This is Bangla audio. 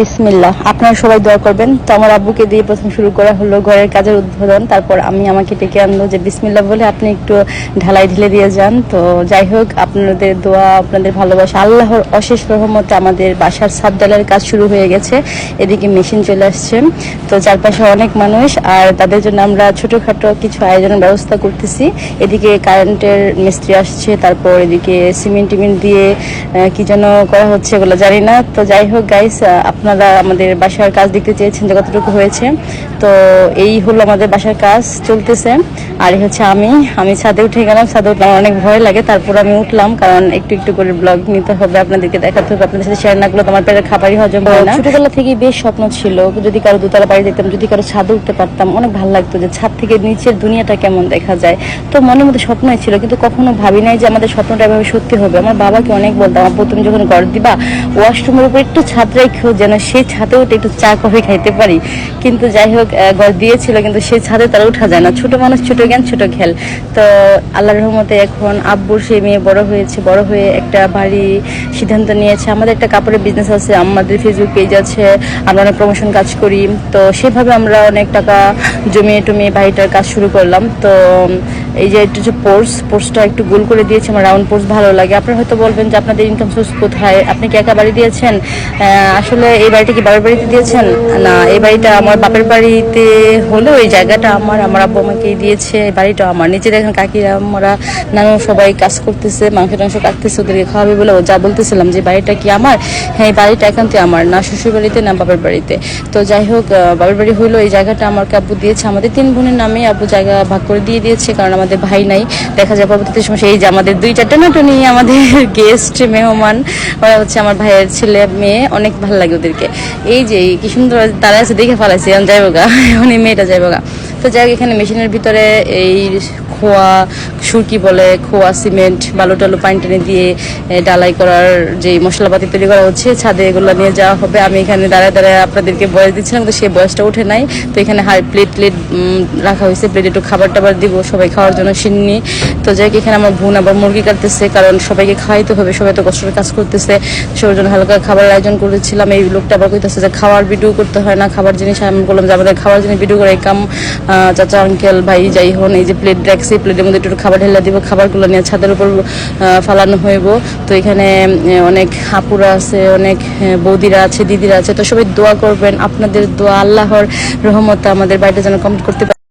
বিসমিল্লাহ। আপনারা সবাই দোয়া করবেন। তো আমার আব্বুকে দিয়ে প্রথম শুরু করা হলো ঘরের কাজের উদ্বোধন। তারপর আমাকে ডেকে আনলো যে বিসমিল্লাহ বলে আপনি একটু ঢালাই ঢেলে দিয়ে যান। তো যাই হোক, আপনাদের দোয়া, আপনাদের ভালোবাসা, আল্লাহর অশেষ রহমতে আমাদের বাসার ছাদ ঢালাইয়ের কাজ শুরু হয়ে গেছে। এদিকে মেশিন চলে আসছে। তো চারপাশে অনেক মানুষ, আর তাদের জন্য আমরা ছোটোখাটো কিছু আয়োজনের ব্যবস্থা করতেছি। এদিকে কারেন্টের মিস্ত্রি আসছে, তারপর এদিকে সিমেন্ট টিমেন্ট দিয়ে কি যেন করা হচ্ছে এগুলো জানি না। তো যাই হোক গাইস, আপনারা আমাদের বাসার কাজ দেখতে চেয়েছেন যে কতটুকু হয়েছে। তো এই হলো আমাদের বাসার কাজ চলতেছে। আর হচ্ছে আমি ছাদে উঠে গেলাম। ছাদে উঠলাম, অনেক ভয় লাগে, তারপর আমি উঠলাম, কারণ একটু একটু করে ব্লগ নিতে হবে, আপনাদেরকে দেখাতে হবে। আপনাদের সাথে শেয়ার না করলে তোমার পেটের খাবারই হজম হয় না। ছোটবেলা থেকেই বেশ স্বপ্ন ছিল যদি কারো দোতলা বাড়ি দেখতাম, যদি কারো ছাদে উঠতে পারতাম, অনেক ভালো লাগতো যে ছাদ থেকে নিচের দুনিয়াটা কেমন দেখা যায়। তো মনের মধ্যে স্বপ্নই ছিল, কিন্তু কখনো ভাবি নাই যে আমাদের স্বপ্নটা এভাবে সত্যি হবে। আমার বাবাকে অনেক বলতাম, আপু তুমি যখন ঘর দিবা ওয়াশরুমের উপর একটু ছাদ রেখো, যেন সেই ছাদে উঠে একটু চা কফি খাইতে পারি। কিন্তু যাই হোক, ঘর দিয়েছিল, কিন্তু সেই ছাদে তারা উঠা যায় না। ছোট মানুষ, ছোট জ্ঞান, ছোট খেল। তো আল্লাহর রহমতে এখন আব্বুর সেই মেয়ে বড় হয়েছে, বড় হয়ে একটা বাড়ি সিদ্ধান্ত নিয়েছে। আমাদের একটা কাপড়ের বিজনেস আছে, আমাদের ফেসবুক পেজ আছে, আমরা অনেক প্রমোশন কাজ করি। তো সেভাবে আমরা অনেক টাকা জমিয়ে টমিয়ে বাড়িটার কাজ শুরু করলাম। তো এই যে একটু যে পোর্সটা একটু গোল করে দিয়েছে, আমার রাউন্ড পোর্স ভালো লাগে। আপনারা হয়তো বলবেন যে আপনাদের ইনকাম সোর্স কোথায়, আপনি কি একা বাড়ি দিয়েছেন? আসলে এই বাড়িটা কি বাবার বাড়িতে দিয়েছেন? না, এই বাড়িটা আমার বাপের বাড়িতে হলেও এই জায়গাটা আমার আব্বু আমাকেই দিয়েছে। এই বাড়িটা আমার। নিচে দেখেন কাকিরা, আমরা নানু সবাই কাজ করতেছে, মাংস টাংস কাটতেছে, ওদেরকে খাওয়াবে বলে যা বলতেছিলাম যে বাড়িটা কি আমার। হ্যাঁ, এই বাড়িটা একান্তই আমার, না শ্বশুর বাড়িতে না বাপের বাড়িতে। তো যাই হোক, বাপের বাড়ি হইলো এই জায়গাটা আমাকে আব্বু দিয়েছে। আমাদের 3 বোনের নামে আব্বু জায়গা ভাগ করে দিয়ে দিয়েছে, কারণ আমাদের ভাই নাই। দেখা যায় পরবর্তী সময় এই যে আমাদের 2-4 টানাটনি আমাদের গেস্ট মেহমান, ওরা হচ্ছে আমার ভাইয়ের ছেলে মেয়ে, অনেক ভালো লাগে ওদেরকে। এই যে কি সুন্দর তারা আছে, দেখে ফেলাইছে, এখন যাইব গা, এখন এই মেয়েটা যাইব গা। তো যাই হোক, এখানে মেশিনের ভিতরে এই খোয়া সুরকি বলে, খোয়া সিমেন্ট বালু টালু পানি টানি দিয়ে ডালাই করার যে মশলাপাতি তৈরি করা হচ্ছে, ছাদে এগুলো নিয়ে যাওয়া হবে। আমি এখানে দাঁড়ায় দাঁড়ায় আপনাদেরকে বয়স দিচ্ছিলাম, তো সেই বয়সটা উঠে নাই। তো এখানে প্লেট রাখা হয়েছে, প্লেট একটু খাবার টাবার দিব সবাই খাওয়ার জন্য সিন্নি। তো যাই হোক, এখানে আমার বোন আবার মুরগি কাটতেছে, কারণ সবাইকে খাওয়াইতে হবে, সবাই তো কষ্ট করে কাজ করতেছে। সবার জন্য হালকা খাবারের আয়োজন করেছিলাম। এই লোকটা আবার কইতেছে যে খাওয়ার ভিডিও করতে হয় না, খাবার জিনিস। আমি বললাম যে আমাদের খাবার জিনিস ভিডিও করে কাম, চাচা আঙ্কেল ভাই যাই হন, এই যে প্লেট রাখছি, প্লেটের মধ্যে একটু খাবার ঢেলা দিব, খাবারগুলো নিয়ে ছাদের উপর ফালানো হইব। তো এখানে অনেক আপুরা আছে, অনেক বৌদিরা আছে, দিদিরা আছে। তো সবাই দোয়া করবেন, আপনাদের দোয়া, আল্লাহর রহমতে আমাদের বাড়িটা যেন কমপ্লিট করতে পারে।